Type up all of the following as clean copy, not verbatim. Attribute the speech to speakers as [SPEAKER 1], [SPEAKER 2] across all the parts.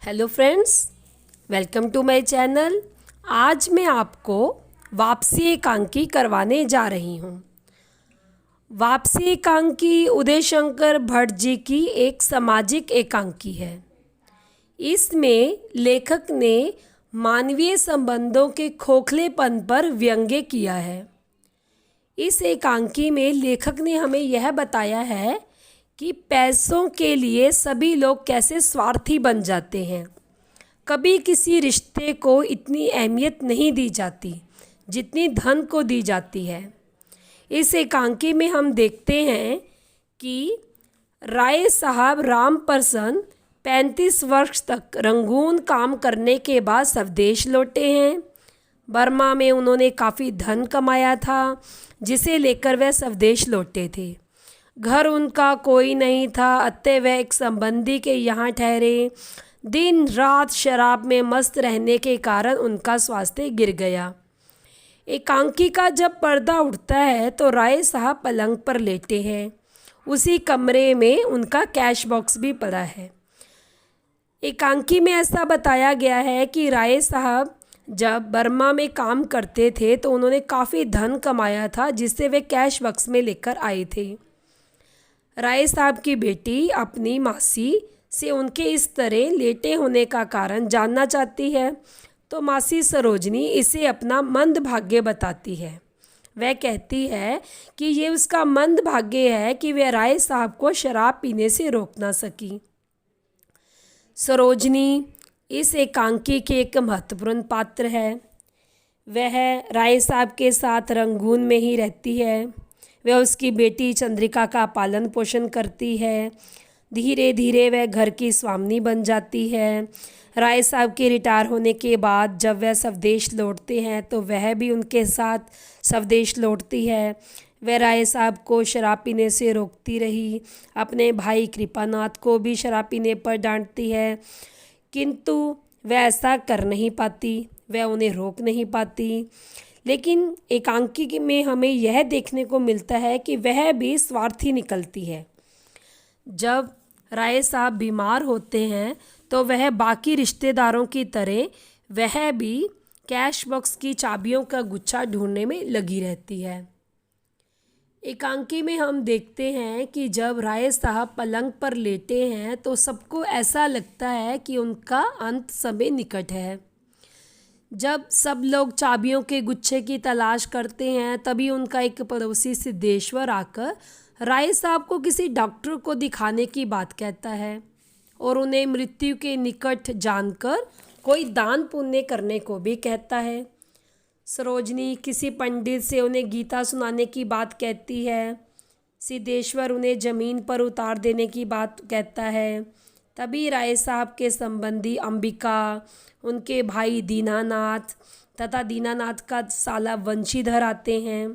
[SPEAKER 1] Hello friends, welcome to my channel. आज मैं आपको वापसी एकांकी करवाने जा रही हूँ। वापसी एकांकी उदय शंकर भट्ट जी की एक सामाजिक एकांकी है। इसमें लेखक ने मानवीय संबंधों के खोखलेपन पर व्यंग्य किया है। इस एकांकी में लेखक ने हमें यह बताया है कि पैसों के लिए सभी लोग कैसे स्वार्थी बन जाते हैं। कभी किसी रिश्ते को इतनी अहमियत नहीं दी जाती जितनी धन को दी जाती है। इस एकांकी में हम देखते हैं कि राय साहब राम प्रसन्न 35 वर्ष तक रंगून काम करने के बाद स्वदेश लौटे हैं। बर्मा में उन्होंने काफ़ी धन कमाया था, जिसे लेकर वह स्वदेश लौटे थे। घर उनका कोई नहीं था, अतः वह एक संबंधी के यहाँ ठहरे। दिन रात शराब में मस्त रहने के कारण उनका स्वास्थ्य गिर गया। एकांकी का जब पर्दा उठता है तो राय साहब पलंग पर लेटे हैं। उसी कमरे में उनका कैश बॉक्स भी पड़ा है। एकांकी में ऐसा बताया गया है कि राय साहब जब बर्मा में काम करते थे तो उन्होंने काफ़ी धन कमाया था, जिससे वे कैश बॉक्स में लेकर आए थे। राय साहब की बेटी अपनी मासी से उनके इस तरह लेटे होने का कारण जानना चाहती है, तो मासी सरोजनी इसे अपना मंद भाग्य बताती है। वह कहती है कि ये उसका मंद भाग्य है कि वह राय साहब को शराब पीने से रोक ना सकी। सरोजनी इस एकांकी के एक महत्वपूर्ण पात्र है। वह राय साहब के साथ रंगून में ही रहती है। वह उसकी बेटी चंद्रिका का पालन पोषण करती है। धीरे धीरे वह घर की स्वामिनी बन जाती है। राय साहब के रिटायर होने के बाद जब वह स्वदेश लौटते हैं तो वह भी उनके साथ स्वदेश लौटती है। वह राय साहब को शराब पीने से रोकती रही। अपने भाई कृपानाथ को भी शराब पीने पर डांटती है, किंतु वह ऐसा कर नहीं पाती, वह उन्हें रोक नहीं पाती। लेकिन एकांकी में हमें यह देखने को मिलता है कि वह भी स्वार्थी निकलती है। जब राय साहब बीमार होते हैं तो वह बाकी रिश्तेदारों की तरह वह भी कैश बॉक्स की चाबियों का गुच्छा ढूंढने में लगी रहती है। एकांकी में हम देखते हैं कि जब राय साहब पलंग पर लेटे हैं तो सबको ऐसा लगता है कि उनका अंत समय निकट है। जब सब लोग चाबियों के गुच्छे की तलाश करते हैं तभी उनका एक पड़ोसी सिद्धेश्वर आकर राय साहब को किसी डॉक्टर को दिखाने की बात कहता है और उन्हें मृत्यु के निकट जानकर कोई दान पुण्य करने को भी कहता है। सरोजनी किसी पंडित से उन्हें गीता सुनाने की बात कहती है। सिद्धेश्वर उन्हें ज़मीन पर उतार देने की बात कहता है। तभी राय साहब के संबंधी अंबिका, उनके भाई दीनानाथ तथा दीनानाथ का साला वंशीधर आते हैं।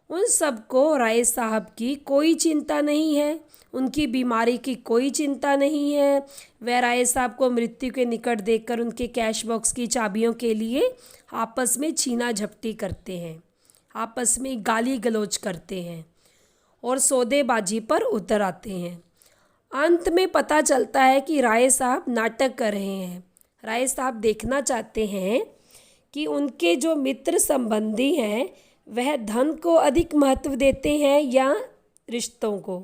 [SPEAKER 1] उन सबको राय साहब की कोई चिंता नहीं है, उनकी बीमारी की कोई चिंता नहीं है। वह राय साहब को मृत्यु के निकट देखकर उनके कैश बॉक्स की चाबियों के लिए आपस में छीना झपटी करते हैं, आपस में गाली गलौज करते हैं और सौदेबाजी पर उतर आते हैं। अंत में पता चलता है कि राय साहब नाटक कर रहे हैं। राय साहब देखना चाहते हैं कि उनके जो मित्र संबंधी हैं वह धन को अधिक महत्व देते हैं या रिश्तों को।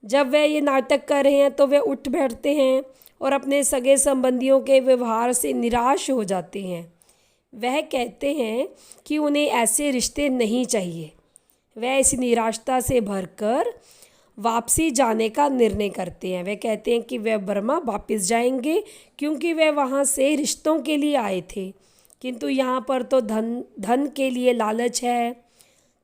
[SPEAKER 1] जब वह ये नाटक कर रहे हैं तो वे उठ बैठते हैं और अपने सगे संबंधियों के व्यवहार से निराश हो जाते हैं। वह कहते हैं कि उन्हें ऐसे रिश्ते नहीं चाहिए। वह इस निराशा से भरकर वापसी जाने का निर्णय करते हैं। वे कहते हैं कि वे बर्मा वापस जाएंगे क्योंकि वे वहाँ से रिश्तों के लिए आए थे, किंतु यहाँ पर तो धन के लिए लालच है।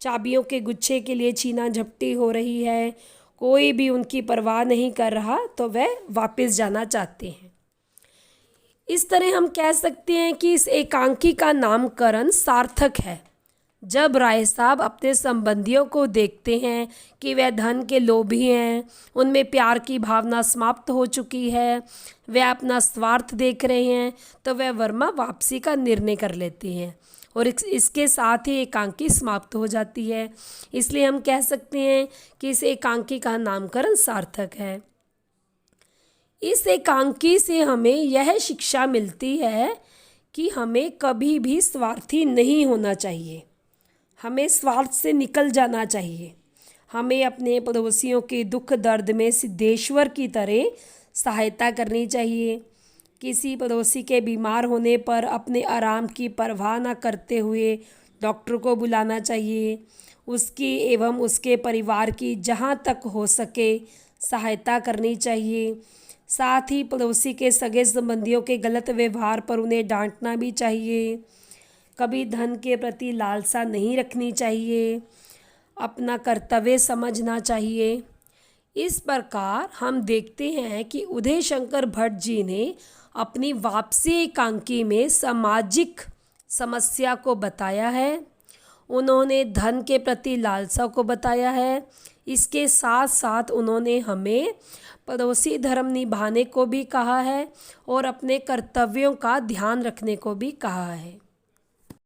[SPEAKER 1] चाबियों के गुच्छे के लिए छीना झपटी हो रही है। कोई भी उनकी परवाह नहीं कर रहा, तो वह वापस जाना चाहते हैं। इस तरह हम कह सकते हैं कि इस एकांकी का नामकरण सार्थक है। जब राय साहब अपने संबंधियों को देखते हैं कि वह धन के लोभी हैं, उनमें प्यार की भावना समाप्त हो चुकी है, वह अपना स्वार्थ देख रहे हैं, तो वह वर्मा वापसी का निर्णय कर लेते हैं और इसके साथ ही एकांकी समाप्त हो जाती है। इसलिए हम कह सकते हैं कि इस एकांकी का नामकरण सार्थक है। इस एकांकी से हमें यह शिक्षा मिलती है कि हमें कभी भी स्वार्थी नहीं होना चाहिए, हमें स्वार्थ से निकल जाना चाहिए। हमें अपने पड़ोसियों के दुख दर्द में सिद्धेश्वर की तरह सहायता करनी चाहिए। किसी पड़ोसी के बीमार होने पर अपने आराम की परवाह न करते हुए डॉक्टर को बुलाना चाहिए। उसकी एवं उसके परिवार की जहाँ तक हो सके सहायता करनी चाहिए। साथ ही पड़ोसी के सगे संबंधियों के गलत व्यवहार पर उन्हें डांटना भी चाहिए। कभी धन के प्रति लालसा नहीं रखनी चाहिए, अपना कर्तव्य समझना चाहिए। इस प्रकार हम देखते हैं कि उदय शंकर भट्ट जी ने अपनी वापसी एकांकी में सामाजिक समस्या को बताया है। उन्होंने धन के प्रति लालसा को बताया है। इसके साथ साथ उन्होंने हमें पड़ोसी धर्म निभाने को भी कहा है और अपने कर्तव्यों का ध्यान रखने को भी कहा है।